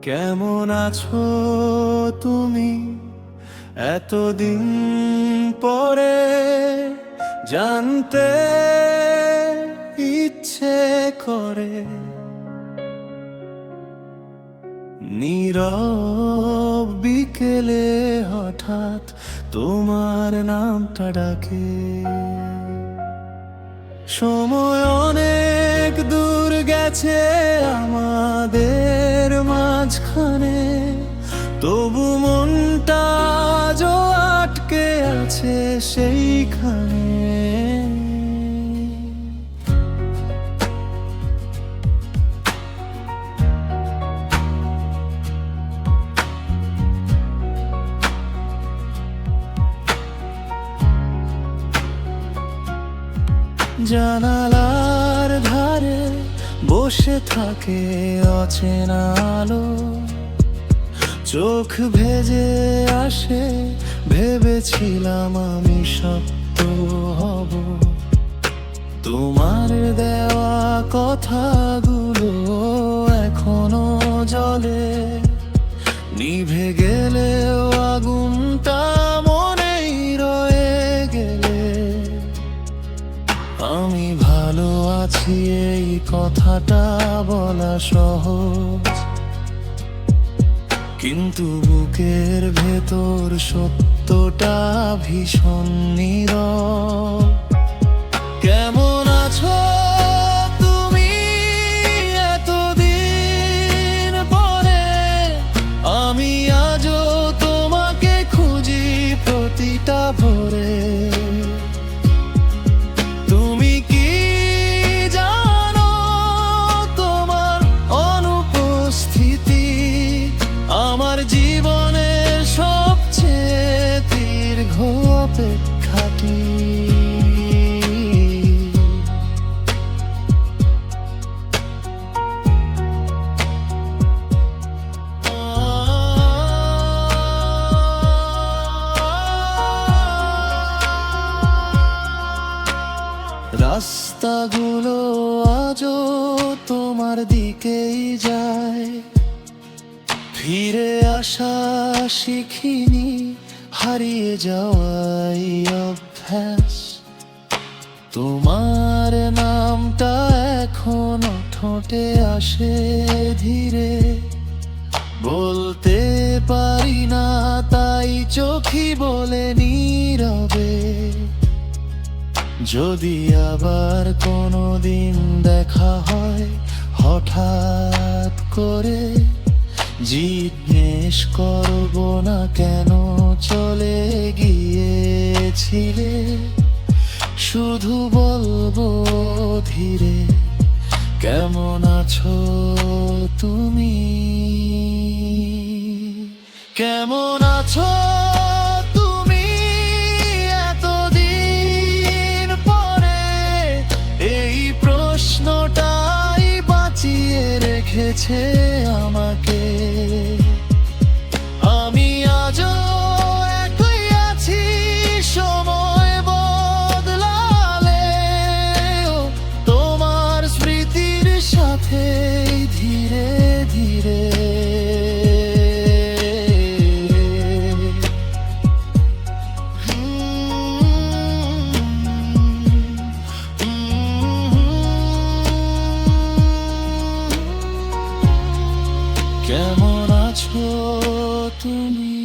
কেমন আছো তুমি এতদিন পরে? জানতে ইচ্ছে করে। নীরব বিকেলে হঠাৎ তোমার নামটা ডাকে। সময় অনেক দূর গেছে আমাদের মাঝখানে, তবু মনটা আজও আটকে আছে সেইখানে। জানালার ধারে বসে থাকে অচেনা আলো, চোখ ভেজে আসে ভেবেছিলাম আমি শক্ত হব। তোমার দেওয়া কথাগুলো এখনো জ্বলে, নিভে গেলেও আগুনটা মনেই রয়ে গেলে। আমি ভালো আছি এই কথাটা বলা সহজ, কিন্তু বুকের ভেতর সত্যটা ভীষণ নীরব। কেমন আছো তুমি এতদিন পরে? আমি আজও তোমাকে খুঁজি প্রতিটা ভোরে। তুমি কি জানো তোমার অনুপস্থিতি আমার জীবনের সবচেয়ে দীর্ঘ অপেক্ষাটি? রাস্তাগুলো আজও তোমার দিকেই যায়, ফিরে আসা শিখিনি, হারিয়ে যাওয়াই অভ্যাস। তোমার নামটা এখনো ঠোঁটে আসে ধীরে, বলতে পারি না তাই চোখই বলে নীরবে। যদি আবার কোনো দিন দেখা হয় হঠাৎ করে, জিজ্ঞেস করব না কেন চলে গিয়েছিলে, শুধু বলবো ধীরে, কেমন আছো তুমি? কেমন আছো তুমি এতদিন পরে? এই প্রশ্নটাই বাঁচিয়ে রেখেছে আমাকে। আমি আজও একই আছি, সময় বদলালেও তোমার স্মৃতির সাথে ধীরে ধীরে। কেমন আছো তুমি?